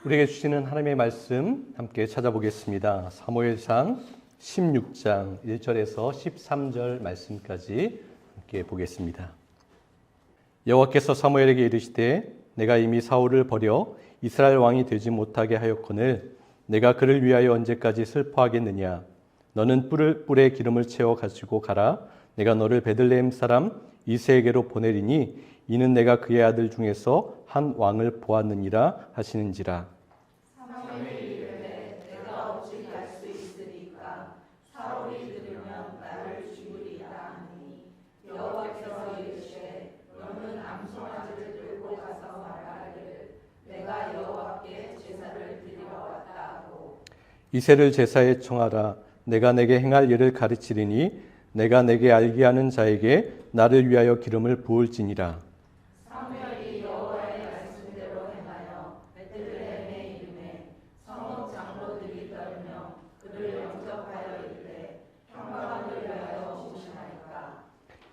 우리에게 주시는 하나님의 말씀 함께 찾아보겠습니다. 사무엘상 16장 1절에서 13절 말씀까지 함께 보겠습니다. 여호와께서 사무엘에게 이르시되 내가 이미 사울을 버려 이스라엘 왕이 되지 못하게 하였거늘 내가 그를 위하여 언제까지 슬퍼하겠느냐. 너는 뿔에 기름을 채워 가지고 가라. 내가 너를 베들레헴 사람 이새에게로 보내리니 이는 내가 그의 아들 중에서 한 왕을 보았느니라 하시는지라. 사무엘이 이르되 내가 어찌 갈 수 있으리까. 사울이 들으면 나를 죽으리라 하니 여호와께서 이르시되 너는 암송아지를 들고 가서 말하기를 내가 여호와께 제사를 드리러 왔다 하고 이새를 제사에 청하라. 내가 내게 행할 일을 가르치리니 내가 내게 알게 하는 자에게 나를 위하여 기름을 부을지니라. 사무엘이 여호와의 말씀대로 행하여 베들레헴에 이르매 성읍 장로들이 떨며 그를 영접하여 이르되 평강을 위하여 오시나이까.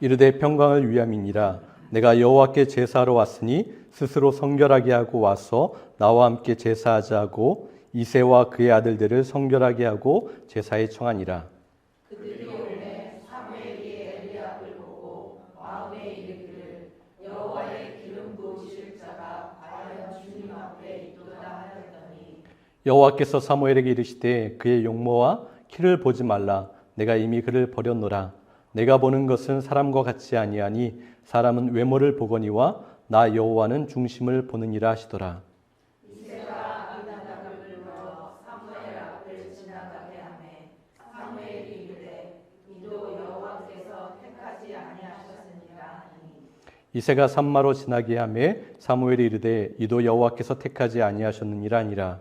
이르되 평강을 위함이니라. 내가 여호와께 제사하러 왔으니 스스로 성결하게 하고 와서 나와 함께 제사하자 하고 이새와 그의 아들들을 성결하게 하고 제사에 청하니라. 그들이 오매 사무엘이 엘리압을 보고 마음에 이르기를 여호와의 기름 부으실 자가 과연 주님 앞에 있도다 하였더니 여호와께서 사무엘에게 이르시되 그의 용모와 키를 보지 말라. 내가 이미 그를 버렸노라. 내가 보는 것은 사람과 같지 아니하니 사람은 외모를 보거니와 나 여호와는 중심을 보느니라 하시더라. 이새가 아비나답을 불러 사무엘 앞을 지나가게 하매 사무엘이 이르되 이도 여호와께서 택하지 아니하셨으니라 하니 이새가 산마로 지나게 하매 사무엘이 이르되 이도 여호와께서 택하지 아니하셨느니라 하니라.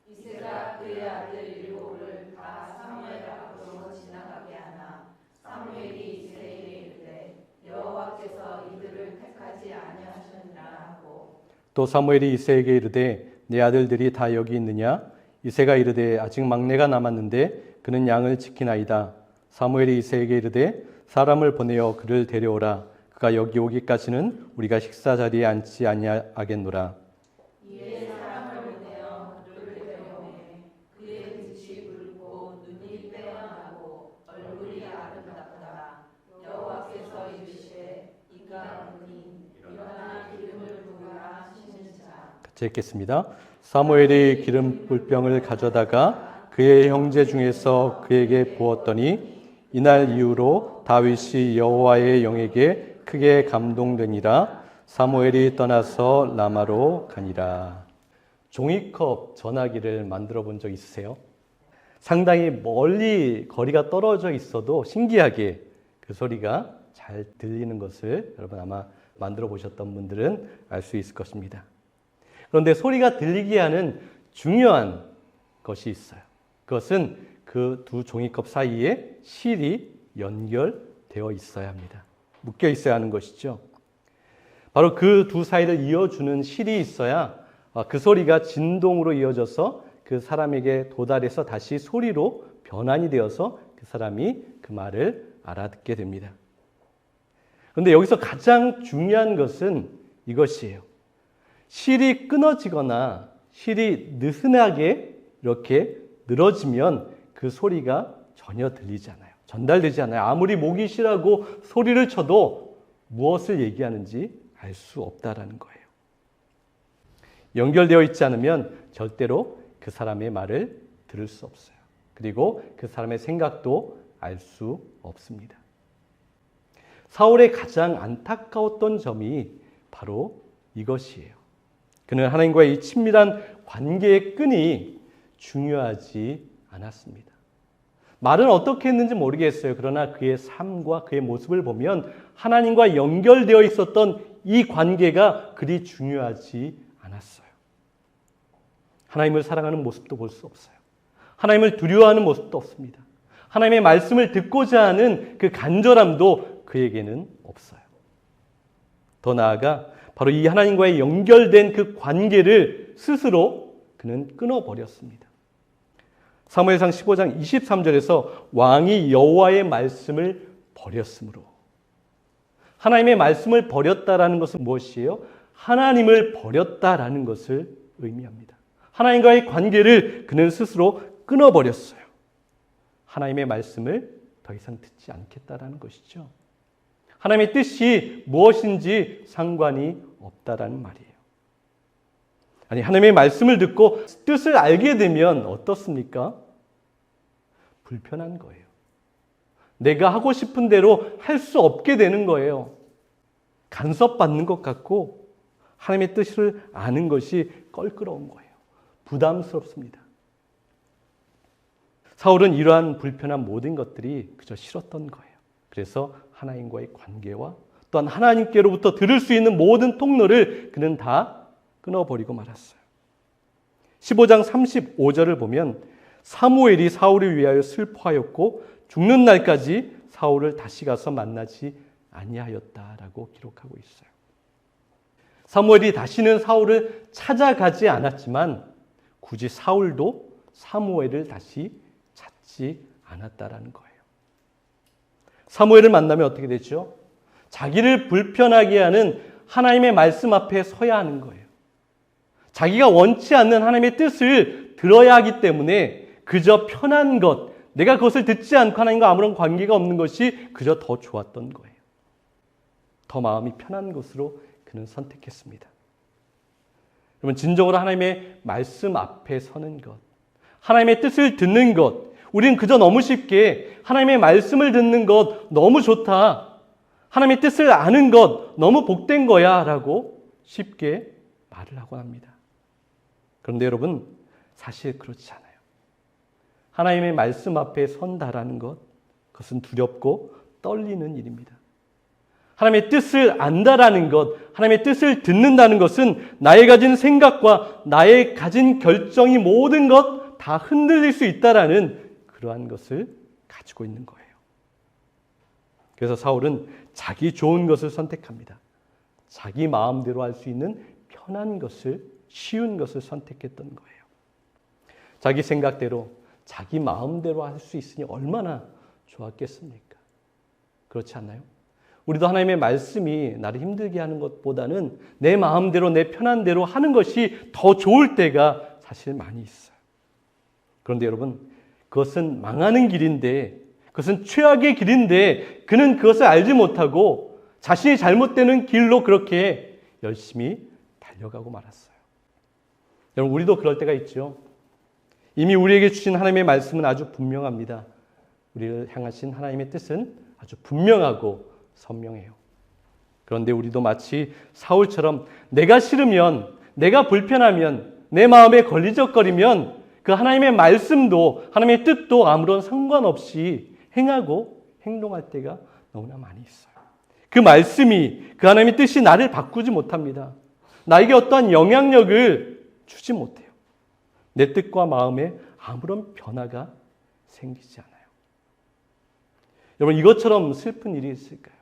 이새가 그의 아들 일곱을 다 사무엘 앞으로 지나가게 하나 사무엘이 이새에게 이르되 여호와께서 이들을 택하지 아니하셨느니라 하고 또 사무엘이 이새에게 이르되 내 아들들이 다 여기 있느냐? 이새가 이르되 아직 막내가 남았는데 그는 양을 지키나이다. 사무엘이 이새에게 이르되 사람을 보내어 그를 데려오라. 그가 여기 오기까지는 우리가 식사 자리에 앉지 아니하겠노라. 이에 사람을 보내어 그를 데려오매 그의 빛이 붉고 눈이 빼어나고 얼굴이 아름답더라. 여호와께서 이르시되 이가 오니 일어나 기름을 부으라 하시는지라. 같이 읽겠습니다. 사무엘이 기름 불병을 가져다가 그의 형제 중에서 그에게 부었더니 이날 이후로 다윗이 여호와의 영에게 크게 감동되니라. 사무엘이 떠나서 라마로 가니라. 종이컵 전화기를 만들어 본 적 있으세요? 상당히 멀리 거리가 떨어져 있어도 신기하게 그 소리가 잘 들리는 것을 여러분 아마 만들어 보셨던 분들은 알 수 있을 것입니다. 그런데 소리가 들리게 하는 중요한 것이 있어요. 그것은 그 두 종이컵 사이에 실이 연결되어 있어야 합니다. 묶여 있어야 하는 것이죠. 바로 그 두 사이를 이어주는 실이 있어야 그 소리가 진동으로 이어져서 그 사람에게 도달해서 다시 소리로 변환이 되어서 그 사람이 그 말을 알아듣게 됩니다. 그런데 여기서 가장 중요한 것은 이것이에요. 실이 끊어지거나 실이 느슨하게 이렇게 늘어지면 그 소리가 전혀 들리지 않아요. 전달되지 않아요. 아무리 목이 실하고 소리를 쳐도 무엇을 얘기하는지 알 수 없다라는 거예요. 연결되어 있지 않으면 절대로 그 사람의 말을 들을 수 없어요. 그리고 그 사람의 생각도 알 수 없습니다. 사울의 가장 안타까웠던 점이 바로 이것이에요. 그는 하나님과의 이 친밀한 관계의 끈이 중요하지 않았습니다. 말은 어떻게 했는지 모르겠어요. 그러나 그의 삶과 그의 모습을 보면 하나님과 연결되어 있었던 이 관계가 그리 중요하지 않았어요. 하나님을 사랑하는 모습도 볼 수 없어요. 하나님을 두려워하는 모습도 없습니다. 하나님의 말씀을 듣고자 하는 그 간절함도 그에게는 없어요. 더 나아가 바로 이 하나님과의 연결된 그 관계를 스스로 그는 끊어버렸습니다. 사무엘상 15장 23절에서 왕이 여호와의 말씀을 버렸으므로. 하나님의 말씀을 버렸다라는 것은 무엇이에요? 하나님을 버렸다라는 것을 의미합니다. 하나님과의 관계를 그는 스스로 끊어버렸어요. 하나님의 말씀을 더 이상 듣지 않겠다라는 것이죠. 하나님의 뜻이 무엇인지 상관이 없다라는 말이에요. 아니, 하나님의 말씀을 듣고 뜻을 알게 되면 어떻습니까? 불편한 거예요. 내가 하고 싶은 대로 할 수 없게 되는 거예요. 간섭받는 것 같고 하나님의 뜻을 아는 것이 껄끄러운 거예요. 부담스럽습니다. 사울은 이러한 불편한 모든 것들이 그저 싫었던 거예요. 그래서 하나님과의 관계와 또한 하나님께로부터 들을 수 있는 모든 통로를 그는 다 끊어버리고 말았어요. 15장 35절을 보면 사무엘이 사울을 위하여 슬퍼하였고 죽는 날까지 사울을 다시 가서 만나지 아니하였다라고 기록하고 있어요. 사무엘이 다시는 사울을 찾아가지 않았지만 굳이 사울도 사무엘을 다시 찾지 않았다라는 거예요. 사무엘을 만나면 어떻게 되죠? 자기를 불편하게 하는 하나님의 말씀 앞에 서야 하는 거예요. 자기가 원치 않는 하나님의 뜻을 들어야 하기 때문에 그저 편한 것, 내가 그것을 듣지 않고 하나님과 아무런 관계가 없는 것이 그저 더 좋았던 거예요. 더 마음이 편한 것으로 그는 선택했습니다. 여러분, 진정으로 하나님의 말씀 앞에 서는 것, 하나님의 뜻을 듣는 것, 우리는 그저 너무 쉽게 하나님의 말씀을 듣는 것 너무 좋다, 하나님의 뜻을 아는 것 너무 복된 거야 라고 쉽게 말을 하곤 합니다. 그런데 여러분, 사실 그렇지 않아요. 하나님의 말씀 앞에 선다라는 것, 그것은 두렵고 떨리는 일입니다. 하나님의 뜻을 안다라는 것, 하나님의 뜻을 듣는다는 것은 나의 가진 생각과 나의 가진 결정이 모든 것 다 흔들릴 수 있다라는 그러한 것을 가지고 있는 거예요. 그래서 사울은 자기 좋은 것을 선택합니다. 자기 마음대로 할 수 있는 편한 것을, 쉬운 것을 선택했던 거예요. 자기 생각대로, 자기 마음대로 할 수 있으니 얼마나 좋았겠습니까? 그렇지 않나요? 우리도 하나님의 말씀이 나를 힘들게 하는 것보다는 내 마음대로, 내 편한 대로 하는 것이 더 좋을 때가 사실 많이 있어요. 그런데 여러분, 그것은 망하는 길인데, 그것은 최악의 길인데 그는 그것을 알지 못하고 자신이 잘못되는 길로 그렇게 열심히 달려가고 말았어요. 여러분, 우리도 그럴 때가 있죠. 이미 우리에게 주신 하나님의 말씀은 아주 분명합니다. 우리를 향하신 하나님의 뜻은 아주 분명하고 선명해요. 그런데 우리도 마치 사울처럼 내가 싫으면, 내가 불편하면, 내 마음에 걸리적거리면 그 하나님의 말씀도, 하나님의 뜻도 아무런 상관없이 행하고 행동할 때가 너무나 많이 있어요. 그 말씀이, 그 하나님의 뜻이 나를 바꾸지 못합니다. 나에게 어떠한 영향력을 주지 못해요. 내 뜻과 마음에 아무런 변화가 생기지 않아요. 여러분, 이것처럼 슬픈 일이 있을까요?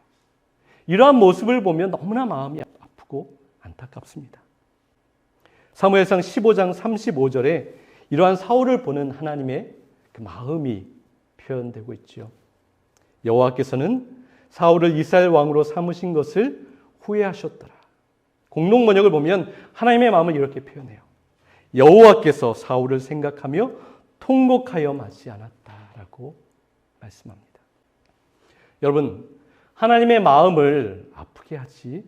이러한 모습을 보면 너무나 마음이 아프고 안타깝습니다. 사무엘상 15장 35절에 이러한 사울을 보는 하나님의 그 마음이 표현되고 있죠. 여호와께서는 사울을 이스라엘 왕으로 삼으신 것을 후회하셨더라. 공동 번역을 보면 하나님의 마음을 이렇게 표현해요. 여호와께서 사울을 생각하며 통곡하여 마지 않았다라고 말씀합니다. 여러분, 하나님의 마음을 아프게 하지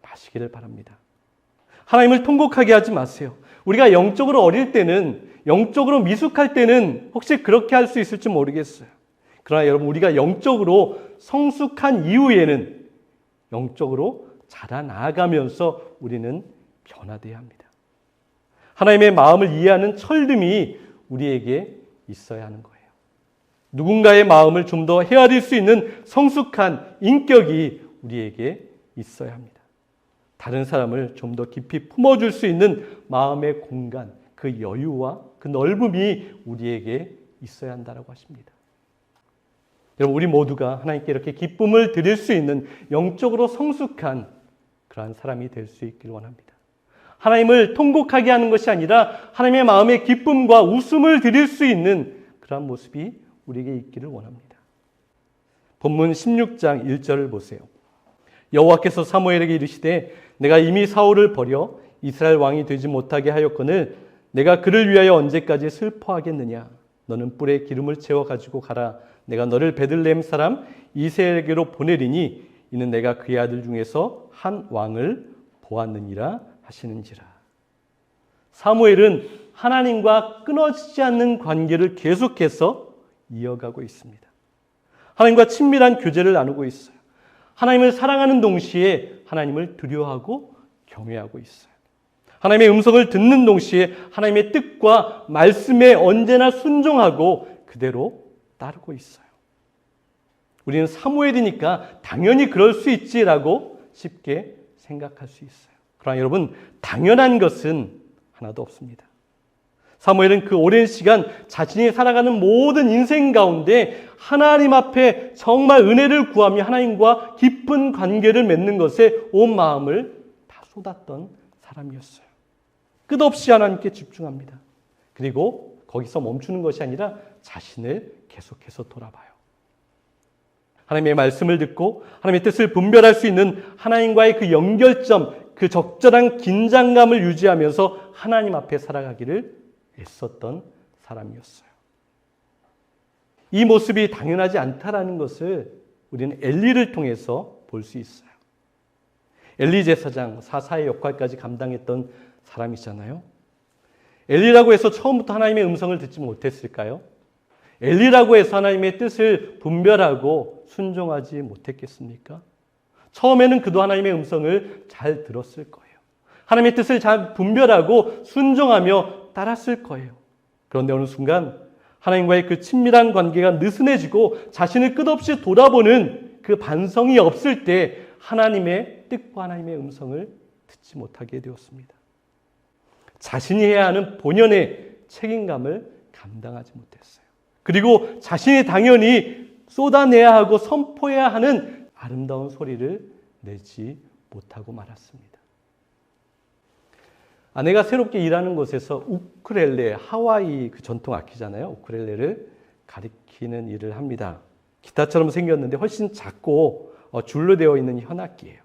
마시기를 바랍니다. 하나님을 통곡하게 하지 마세요. 우리가 영적으로 어릴 때는, 영적으로 미숙할 때는 혹시 그렇게 할 수 있을지 모르겠어요. 그러나 여러분, 우리가 영적으로 성숙한 이후에는 영적으로 자라나가면서 우리는 변화되어야 합니다. 하나님의 마음을 이해하는 철듦이 우리에게 있어야 하는 거예요. 누군가의 마음을 좀 더 헤아릴 수 있는 성숙한 인격이 우리에게 있어야 합니다. 다른 사람을 좀 더 깊이 품어줄 수 있는 마음의 공간, 그 여유와 그 넓음이 우리에게 있어야 한다고 하십니다. 여러분, 우리 모두가 하나님께 이렇게 기쁨을 드릴 수 있는 영적으로 성숙한 그러한 사람이 될 수 있기를 원합니다. 하나님을 통곡하게 하는 것이 아니라 하나님의 마음에 기쁨과 웃음을 드릴 수 있는 그러한 모습이 우리에게 있기를 원합니다. 본문 16장 1절을 보세요. 여호와께서 사무엘에게 이르시되 내가 이미 사울을 버려 이스라엘 왕이 되지 못하게 하였거늘 내가 그를 위하여 언제까지 슬퍼하겠느냐? 너는 뿔에 기름을 채워 가지고 가라. 내가 너를 베들레헴 사람 이세에게로 보내리니 이는 내가 그의 아들 중에서 한 왕을 보았느니라 하시는지라. 사무엘은 하나님과 끊어지지 않는 관계를 계속해서 이어가고 있습니다. 하나님과 친밀한 교제를 나누고 있어요. 하나님을 사랑하는 동시에 하나님을 두려워하고 경외하고 있어요. 하나님의 음성을 듣는 동시에 하나님의 뜻과 말씀에 언제나 순종하고 그대로 따르고 있어요. 우리는 사무엘이니까 당연히 그럴 수 있지라고 쉽게 생각할 수 있어요. 그러나 여러분, 당연한 것은 하나도 없습니다. 사무엘은 그 오랜 시간 자신이 살아가는 모든 인생 가운데 하나님 앞에 정말 은혜를 구하며 하나님과 깊은 관계를 맺는 것에 온 마음을 다 쏟았던 사람이었어요. 끝없이 하나님께 집중합니다. 그리고 거기서 멈추는 것이 아니라 자신을 계속해서 돌아봐요. 하나님의 말씀을 듣고 하나님의 뜻을 분별할 수 있는 하나님과의 그 연결점, 그 적절한 긴장감을 유지하면서 하나님 앞에 살아가기를 애썼던 사람이었어요. 이 모습이 당연하지 않다라는 것을 우리는 엘리를 통해서 볼 수 있어요. 엘리 제사장, 사사의 역할까지 감당했던 사람이잖아요. 엘리라고 해서 처음부터 하나님의 음성을 듣지 못했을까요? 엘리라고 해서 하나님의 뜻을 분별하고 순종하지 못했겠습니까? 처음에는 그도 하나님의 음성을 잘 들었을 거예요. 하나님의 뜻을 잘 분별하고 순종하며 따랐을 거예요. 그런데 어느 순간 하나님과의 그 친밀한 관계가 느슨해지고 자신을 끝없이 돌아보는 그 반성이 없을 때 하나님의 뜻과 하나님의 음성을 듣지 못하게 되었습니다. 자신이 해야 하는 본연의 책임감을 감당하지 못했어요. 그리고 자신이 당연히 쏟아내야 하고 선포해야 하는 아름다운 소리를 내지 못하고 말았습니다. 아내가 새롭게 일하는 곳에서 우쿨렐레, 하와이 그 전통 악기잖아요. 우쿨렐레를 가리키는 일을 합니다. 기타처럼 생겼는데 훨씬 작고 줄로 되어 있는 현악기예요.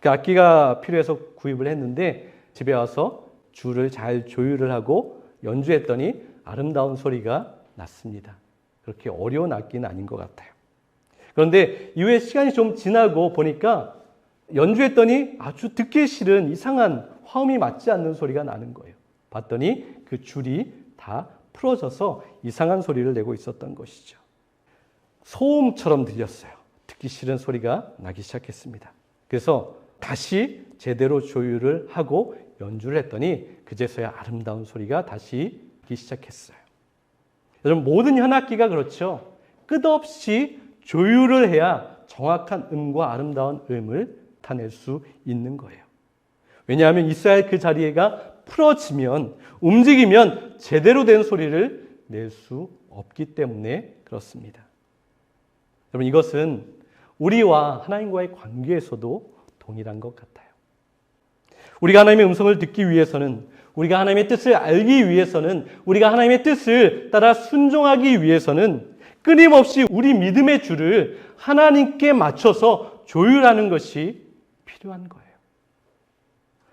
그 악기가 필요해서 구입을 했는데 집에 와서 줄을 잘 조율을 하고 연주했더니 아름다운 소리가 났습니다. 그렇게 어려운 악기는 아닌 것 같아요. 그런데 이후에 시간이 좀 지나고 보니까 연주했더니 아주 듣기 싫은 이상한 화음이 맞지 않는 소리가 나는 거예요. 봤더니 그 줄이 다 풀어져서 이상한 소리를 내고 있었던 것이죠. 소음처럼 들렸어요. 듣기 싫은 소리가 나기 시작했습니다. 그래서 다시 제대로 조율을 하고 연주를 했더니 그제서야 아름다운 소리가 다시 나기 시작했어요. 여러분, 모든 현악기가 그렇죠. 끝없이 조율을 해야 정확한 음과 아름다운 음을 타낼 수 있는 거예요. 왜냐하면 있어야 할 그 자리가 풀어지면, 움직이면 제대로 된 소리를 낼 수 없기 때문에 그렇습니다. 여러분, 이것은 우리와 하나님과의 관계에서도 동일한 것 같아요. 우리가 하나님의 음성을 듣기 위해서는, 우리가 하나님의 뜻을 알기 위해서는, 우리가 하나님의 뜻을 따라 순종하기 위해서는 끊임없이 우리 믿음의 줄을 하나님께 맞춰서 조율하는 것이 필요한 거예요.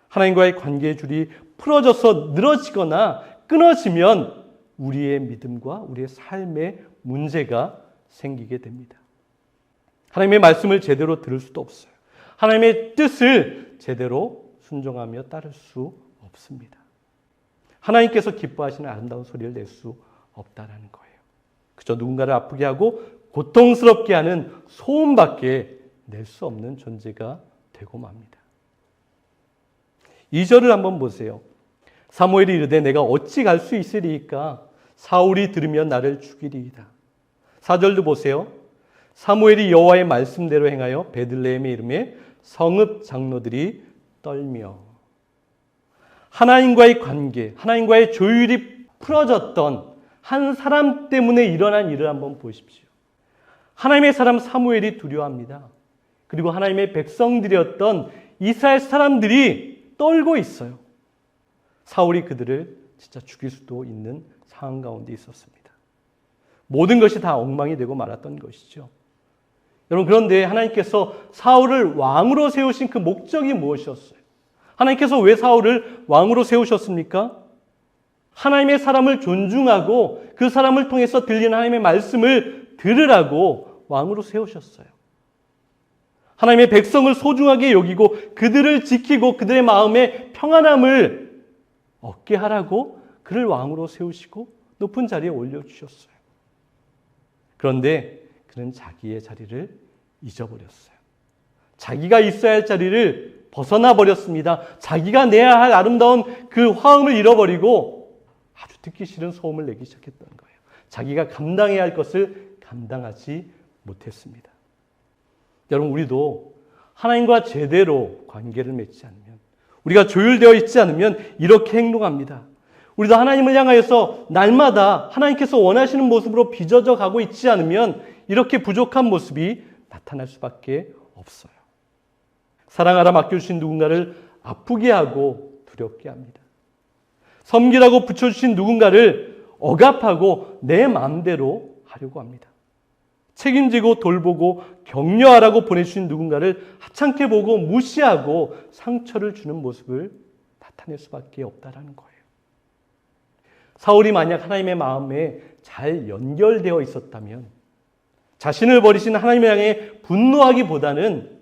하나님과의 관계의 줄이 풀어져서 늘어지거나 끊어지면 우리의 믿음과 우리의 삶에 문제가 생기게 됩니다. 하나님의 말씀을 제대로 들을 수도 없어요. 하나님의 뜻을 제대로 순종하며 따를 수 없습니다. 하나님께서 기뻐하시는 아름다운 소리를 낼 수 없다라는 거예요. 그저 누군가를 아프게 하고 고통스럽게 하는 소음밖에 낼 수 없는 존재가 되고 맙니다. 2절을 한번 보세요. 사무엘이 이르되 내가 어찌 갈 수 있으리이까? 사울이 들으면 나를 죽이리이다. 4절도 보세요. 사무엘이 여호와의 말씀대로 행하여 베들레헴의 이름에 성읍 장로들이 떨며. 하나님과의 관계, 하나님과의 조율이 풀어졌던 한 사람 때문에 일어난 일을 한번 보십시오. 하나님의 사람 사무엘이 두려워합니다. 그리고 하나님의 백성들이었던 이스라엘 사람들이 떨고 있어요. 사울이 그들을 진짜 죽일 수도 있는 상황 가운데 있었습니다. 모든 것이 다 엉망이 되고 말았던 것이죠. 여러분, 그런데 하나님께서 사울을 왕으로 세우신 그 목적이 무엇이었어요? 하나님께서 왜 사울을 왕으로 세우셨습니까? 하나님의 사람을 존중하고 그 사람을 통해서 들리는 하나님의 말씀을 들으라고 왕으로 세우셨어요. 하나님의 백성을 소중하게 여기고 그들을 지키고 그들의 마음에 평안함을 얻게 하라고 그를 왕으로 세우시고 높은 자리에 올려주셨어요. 그런데 그는 자기의 자리를 잊어버렸어요. 자기가 있어야 할 자리를 벗어나 버렸습니다. 자기가 내야 할 아름다운 그 화음을 잃어버리고 아주 듣기 싫은 소음을 내기 시작했던 거예요. 자기가 감당해야 할 것을 감당하지 못했습니다. 여러분, 우리도 하나님과 제대로 관계를 맺지 않으면, 우리가 조율되어 있지 않으면 이렇게 행동합니다. 우리도 하나님을 향하여서 날마다 하나님께서 원하시는 모습으로 빚어져 가고 있지 않으면 이렇게 부족한 모습이 나타날 수밖에 없어요. 사랑하라 맡겨주신 누군가를 아프게 하고 두렵게 합니다. 섬기라고 붙여주신 누군가를 억압하고 내 마음대로 하려고 합니다. 책임지고 돌보고 격려하라고 보내주신 누군가를 하찮게 보고 무시하고 상처를 주는 모습을 나타낼 수밖에 없다라는 거예요. 사울이 만약 하나님의 마음에 잘 연결되어 있었다면 자신을 버리신 하나님을 향해 분노하기보다는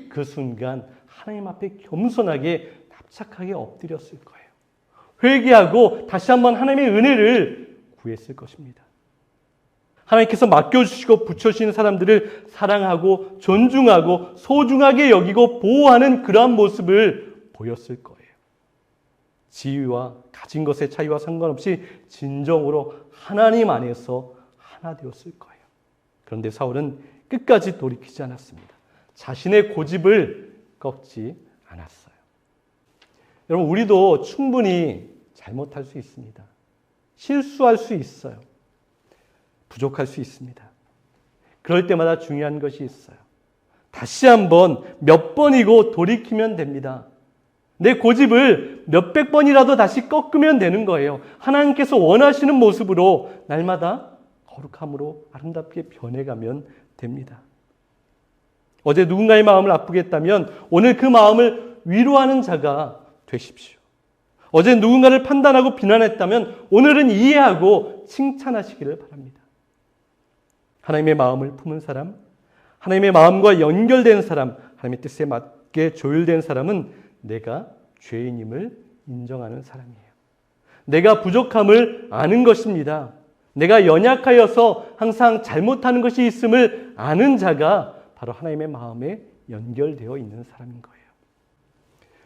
그 순간 하나님 앞에 겸손하게 납작하게 엎드렸을 거예요. 회개하고 다시 한번 하나님의 은혜를 구했을 것입니다. 하나님께서 맡겨주시고 붙여주시는 사람들을 사랑하고 존중하고 소중하게 여기고 보호하는 그러한 모습을 보였을 거예요. 지위와 가진 것의 차이와 상관없이 진정으로 하나님 안에서 하나 되었을 거예요. 그런데 사울은 끝까지 돌이키지 않았습니다. 자신의 고집을 꺾지 않았어요. 여러분, 우리도 충분히 잘못할 수 있습니다. 실수할 수 있어요. 부족할 수 있습니다. 그럴 때마다 중요한 것이 있어요. 다시 한번 몇 번이고 돌이키면 됩니다. 내 고집을 몇백 번이라도 다시 꺾으면 되는 거예요. 하나님께서 원하시는 모습으로 날마다 거룩함으로 아름답게 변해가면 됩니다. 어제 누군가의 마음을 아프게 했다면 오늘 그 마음을 위로하는 자가 되십시오. 어제 누군가를 판단하고 비난했다면 오늘은 이해하고 칭찬하시기를 바랍니다. 하나님의 마음을 품은 사람, 하나님의 마음과 연결된 사람, 하나님의 뜻에 맞게 조율된 사람은 내가 죄인임을 인정하는 사람이에요. 내가 부족함을 아는 것입니다. 내가 연약하여서 항상 잘못하는 것이 있음을 아는 자가 바로 하나님의 마음에 연결되어 있는 사람인 거예요.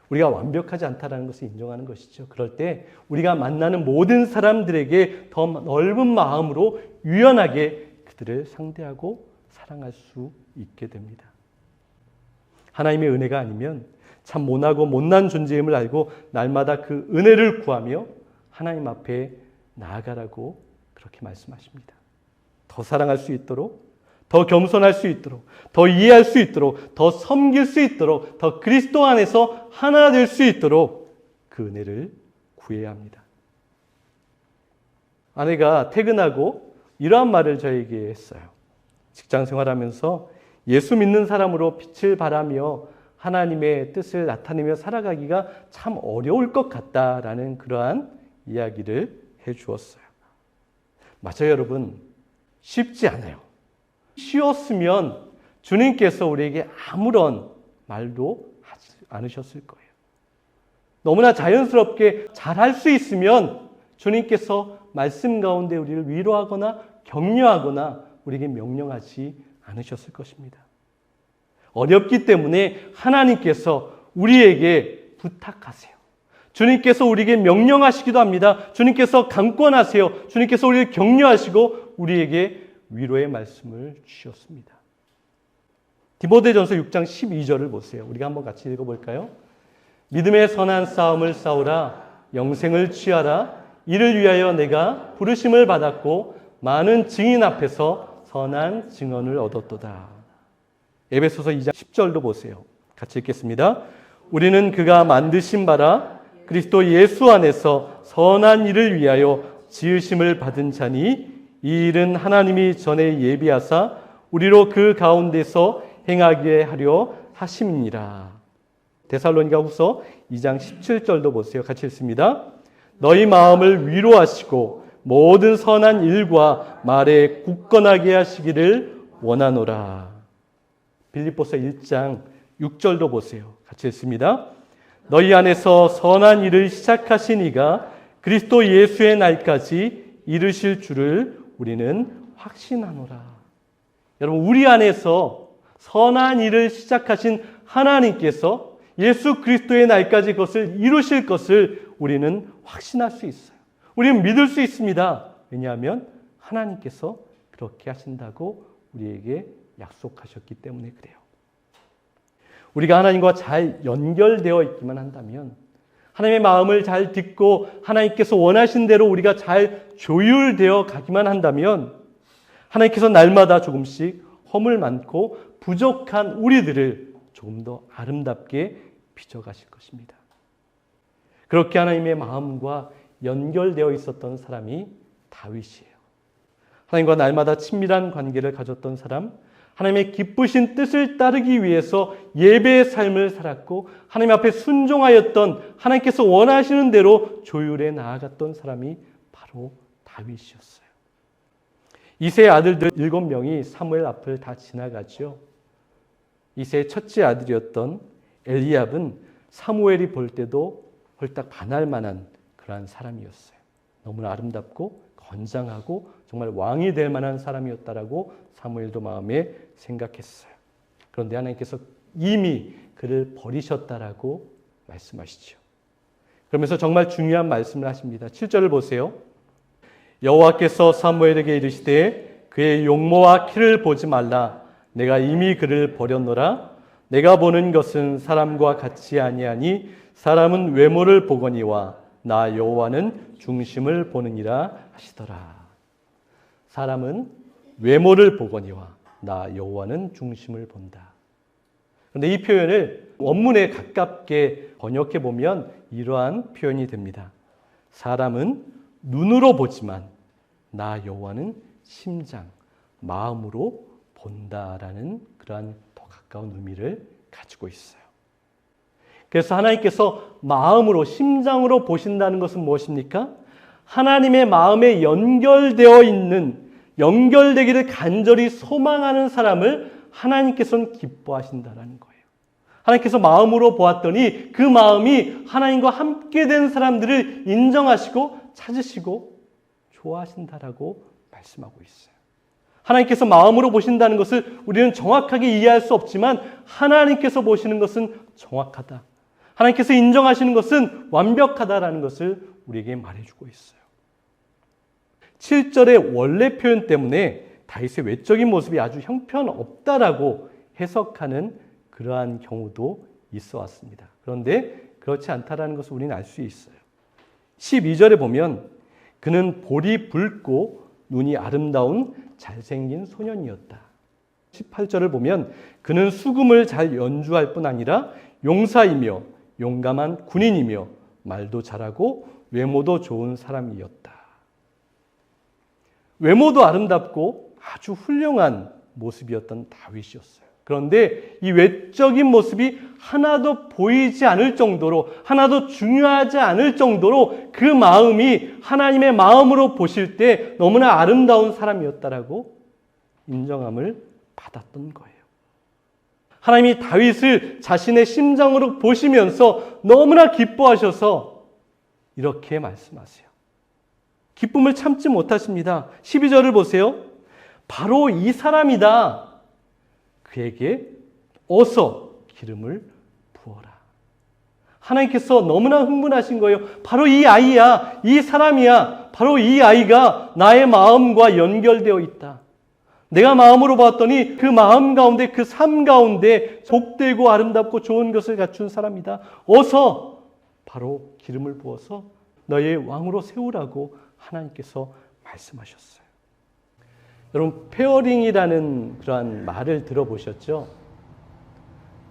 우리가 완벽하지 않다는 것을 인정하는 것이죠. 그럴 때 우리가 만나는 모든 사람들에게 더 넓은 마음으로 유연하게 그들을 상대하고 사랑할 수 있게 됩니다. 하나님의 은혜가 아니면 참 모나고 못난 존재임을 알고 날마다 그 은혜를 구하며 하나님 앞에 나아가라고 그렇게 말씀하십니다. 더 사랑할 수 있도록, 더 겸손할 수 있도록, 더 이해할 수 있도록, 더 섬길 수 있도록, 더 그리스도 안에서 하나 될 수 있도록 그 은혜를 구해야 합니다. 아내가 퇴근하고 이러한 말을 저에게 했어요. 직장 생활하면서 예수 믿는 사람으로 빛을 발하며 하나님의 뜻을 나타내며 살아가기가 참 어려울 것 같다라는 그러한 이야기를 해 주었어요. 맞아요, 여러분. 쉽지 않아요. 쉬웠으면 주님께서 우리에게 아무런 말도 하지 않으셨을 거예요. 너무나 자연스럽게 잘할 수 있으면 주님께서 말씀 가운데 우리를 위로하거나 격려하거나 우리에게 명령하지 않으셨을 것입니다. 어렵기 때문에 하나님께서 우리에게 부탁하세요. 주님께서 우리에게 명령하시기도 합니다. 주님께서 강권하세요. 주님께서 우리를 격려하시고 우리에게 위로의 말씀을 주셨습니다. 디모데전서 6장 12절을 보세요. 우리가 한번 같이 읽어볼까요? 믿음의 선한 싸움을 싸우라. 영생을 취하라. 이를 위하여 내가 부르심을 받았고 많은 증인 앞에서 선한 증언을 얻었도다. 에베소서 2장 10절도 보세요. 같이 읽겠습니다. 우리는 그가 만드신 바라 그리스도 예수 안에서 선한 일을 위하여 지으심을 받은 자니 이 일은 하나님이 전에 예비하사 우리로 그 가운데서 행하게 하려 하심이니라. 데살로니가 후서 2장 17절도 보세요. 같이 읽습니다. 너희 마음을 위로하시고 모든 선한 일과 말에 굳건하게 하시기를 원하노라. 빌립보서 1장 6절도 보세요. 같이 읽습니다. 너희 안에서 선한 일을 시작하신 이가 그리스도 예수의 날까지 이르실 줄을 우리는 확신하노라. 여러분, 우리 안에서 선한 일을 시작하신 하나님께서 예수 그리스도의 날까지 그것을 이루실 것을 우리는 확신할 수 있어요. 우리는 믿을 수 있습니다. 왜냐하면 하나님께서 그렇게 하신다고 우리에게 약속하셨기 때문에 그래요. 우리가 하나님과 잘 연결되어 있기만 한다면, 하나님의 마음을 잘 듣고 하나님께서 원하신 대로 우리가 잘 조율되어 가기만 한다면, 하나님께서 날마다 조금씩 허물 많고 부족한 우리들을 조금 더 아름답게 빚어가실 것입니다. 그렇게 하나님의 마음과 연결되어 있었던 사람이 다윗이에요. 하나님과 날마다 친밀한 관계를 가졌던 사람, 하나님의 기쁘신 뜻을 따르기 위해서 예배의 삶을 살았고 하나님 앞에 순종하였던, 하나님께서 원하시는 대로 조율해 나아갔던 사람이 바로 다윗이었어요. 이세의 아들들 7명이 사무엘 앞을 다 지나가죠. 이세의 첫째 아들이었던 엘리압은 사무엘이 볼 때도 홀딱 반할 만한 그러한 사람이었어요. 너무나 아름답고 건장하고 정말 왕이 될 만한 사람이었다라고 사무엘도 마음에 생각했어요. 그런데 하나님께서 이미 그를 버리셨다라고 말씀하시죠. 그러면서 정말 중요한 말씀을 하십니다. 7절을 보세요. 여호와께서 사무엘에게 이르시되 그의 용모와 키를 보지 말라. 내가 이미 그를 버렸노라. 내가 보는 것은 사람과 같이 아니하니 사람은 외모를 보거니와 나 여호와는 중심을 보느니라 하시더라. 사람은 외모를 보거니와 나 여호와는 중심을 본다. 그런데 이 표현을 원문에 가깝게 번역해 보면 이러한 표현이 됩니다. 사람은 눈으로 보지만 나 여호와는 심장, 마음으로 본다라는 그러한 더 가까운 의미를 가지고 있어요. 그래서 하나님께서 마음으로, 심장으로 보신다는 것은 무엇입니까? 하나님의 마음에 연결되어 있는, 연결되기를 간절히 소망하는 사람을 하나님께서는 기뻐하신다는 거예요. 하나님께서 마음으로 보았더니 그 마음이 하나님과 함께 된 사람들을 인정하시고 찾으시고 좋아하신다라고 말씀하고 있어요. 하나님께서 마음으로 보신다는 것을 우리는 정확하게 이해할 수 없지만 하나님께서 보시는 것은 정확하다. 하나님께서 인정하시는 것은 완벽하다라는 것을 우리에게 말해주고 있어요. 7절의 원래 표현 때문에 다윗의 외적인 모습이 아주 형편없다라고 해석하는 그러한 경우도 있어 왔습니다. 그런데 그렇지 않다라는 것을 우리는 알 수 있어요. 12절에 보면 그는 볼이 붉고 눈이 아름다운 잘생긴 소년이었다. 18절을 보면 그는 수금을 잘 연주할 뿐 아니라 용사이며 용감한 군인이며 말도 잘하고 외모도 좋은 사람이었다. 외모도 아름답고 아주 훌륭한 모습이었던 다윗이었어요. 그런데 이 외적인 모습이 하나도 보이지 않을 정도로, 하나도 중요하지 않을 정도로 그 마음이 하나님의 마음으로 보실 때 너무나 아름다운 사람이었다라고 인정함을 받았던 거예요. 하나님이 다윗을 자신의 심정으로 보시면서 너무나 기뻐하셔서 이렇게 말씀하세요. 기쁨을 참지 못하십니다. 12절을 보세요. 바로 이 사람이다. 그에게 어서 기름을 부어라. 하나님께서 너무나 흥분하신 거예요. 바로 이 아이야, 이 사람이야. 바로 이 아이가 나의 마음과 연결되어 있다. 내가 마음으로 봤더니 그 마음 가운데, 그 삶 가운데 복되고 아름답고 좋은 것을 갖춘 사람이다. 어서 바로 기름을 부어서 너의 왕으로 세우라고 하나님께서 말씀하셨어요. 여러분, 페어링이라는 그러한 말을 들어보셨죠?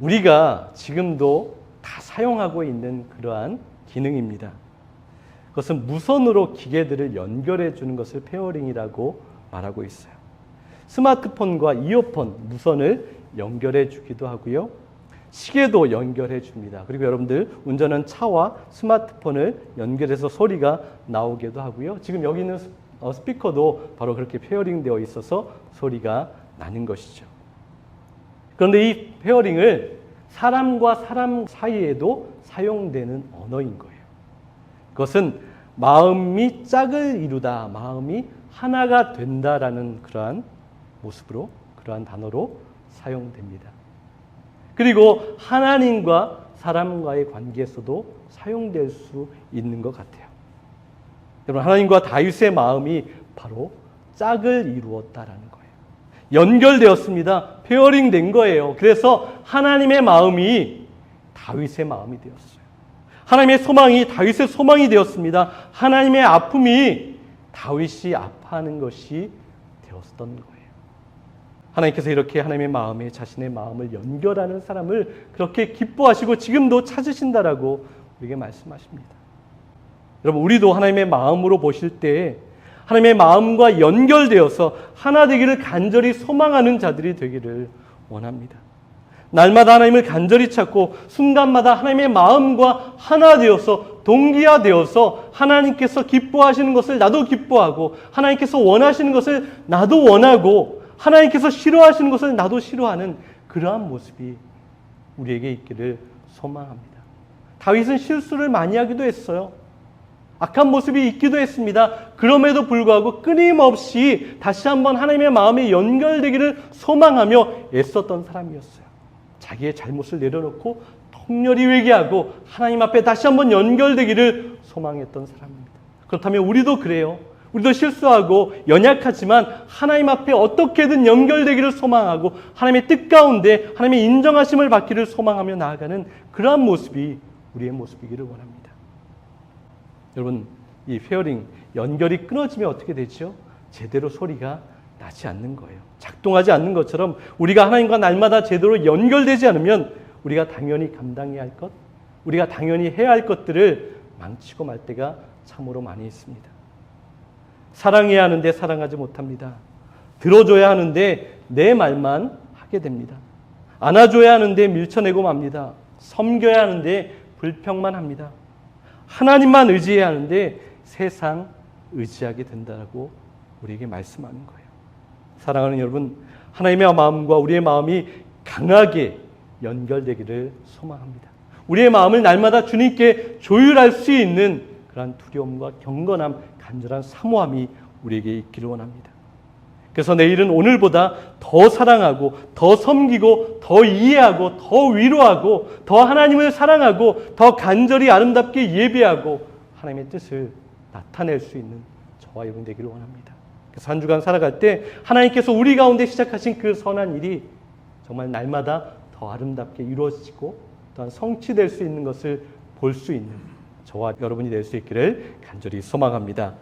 우리가 지금도 다 사용하고 있는 그러한 기능입니다. 그것은 무선으로 기계들을 연결해 주는 것을 페어링이라고 말하고 있어요. 스마트폰과 이어폰, 무선을 연결해 주기도 하고요. 시계도 연결해 줍니다. 그리고 여러분들 운전하는 차와 스마트폰을 연결해서 소리가 나오기도 하고요. 지금 여기 있는 스피커도 바로 그렇게 페어링 되어 있어서 소리가 나는 것이죠. 그런데 이 페어링을 사람과 사람 사이에도 사용되는 언어인 거예요. 그것은 마음이 짝을 이루다, 마음이 하나가 된다라는 그러한 모습으로, 그러한 단어로 사용됩니다. 그리고 하나님과 사람과의 관계에서도 사용될 수 있는 것 같아요. 여러분, 하나님과 다윗의 마음이 바로 짝을 이루었다라는 거예요. 연결되었습니다. 페어링 된 거예요. 그래서 하나님의 마음이 다윗의 마음이 되었어요. 하나님의 소망이 다윗의 소망이 되었습니다. 하나님의 아픔이 다윗이 아파하는 것이 되었던 거예요. 하나님께서 이렇게 하나님의 마음에 자신의 마음을 연결하는 사람을 그렇게 기뻐하시고 지금도 찾으신다라고 우리에게 말씀하십니다. 여러분, 우리도 하나님의 마음으로 보실 때 하나님의 마음과 연결되어서 하나 되기를 간절히 소망하는 자들이 되기를 원합니다. 날마다 하나님을 간절히 찾고 순간마다 하나님의 마음과 하나 되어서 동기화되어서 하나님께서 기뻐하시는 것을 나도 기뻐하고 하나님께서 원하시는 것을 나도 원하고 하나님께서 싫어하시는 것을 나도 싫어하는 그러한 모습이 우리에게 있기를 소망합니다. 다윗은 실수를 많이 하기도 했어요. 악한 모습이 있기도 했습니다. 그럼에도 불구하고 끊임없이 다시 한번 하나님의 마음에 연결되기를 소망하며 애썼던 사람이었어요. 자기의 잘못을 내려놓고 통렬히 회개하고 하나님 앞에 다시 한번 연결되기를 소망했던 사람입니다. 그렇다면 우리도 그래요. 우리도 실수하고 연약하지만 하나님 앞에 어떻게든 연결되기를 소망하고 하나님의 뜻 가운데 하나님의 인정하심을 받기를 소망하며 나아가는 그러한 모습이 우리의 모습이기를 원합니다. 여러분, 이 페어링, 연결이 끊어지면 어떻게 되죠? 제대로 소리가 나지 않는 거예요. 작동하지 않는 것처럼 우리가 하나님과 날마다 제대로 연결되지 않으면 우리가 당연히 감당해야 할 것, 우리가 당연히 해야 할 것들을 망치고 말 때가 참으로 많이 있습니다. 사랑해야 하는데 사랑하지 못합니다. 들어줘야 하는데 내 말만 하게 됩니다. 안아줘야 하는데 밀쳐내고 맙니다. 섬겨야 하는데 불평만 합니다. 하나님만 의지해야 하는데 세상 의지하게 된다고 우리에게 말씀하는 거예요. 사랑하는 여러분, 하나님의 마음과 우리의 마음이 강하게 연결되기를 소망합니다. 우리의 마음을 날마다 주님께 조율할 수 있는 그러한 두려움과 경건함, 간절한 사모함이 우리에게 있기를 원합니다. 그래서 내일은 오늘보다 더 사랑하고 더 섬기고 더 이해하고 더 위로하고 더 하나님을 사랑하고 더 간절히 아름답게 예배하고 하나님의 뜻을 나타낼 수 있는 저와 여러분 되기를 원합니다. 그래서 한 주간 살아갈 때 하나님께서 우리 가운데 시작하신 그 선한 일이 정말 날마다 더 아름답게 이루어지고 또한 성취될 수 있는 것을 볼 수 있는 저와 여러분이 될 수 있기를 간절히 소망합니다.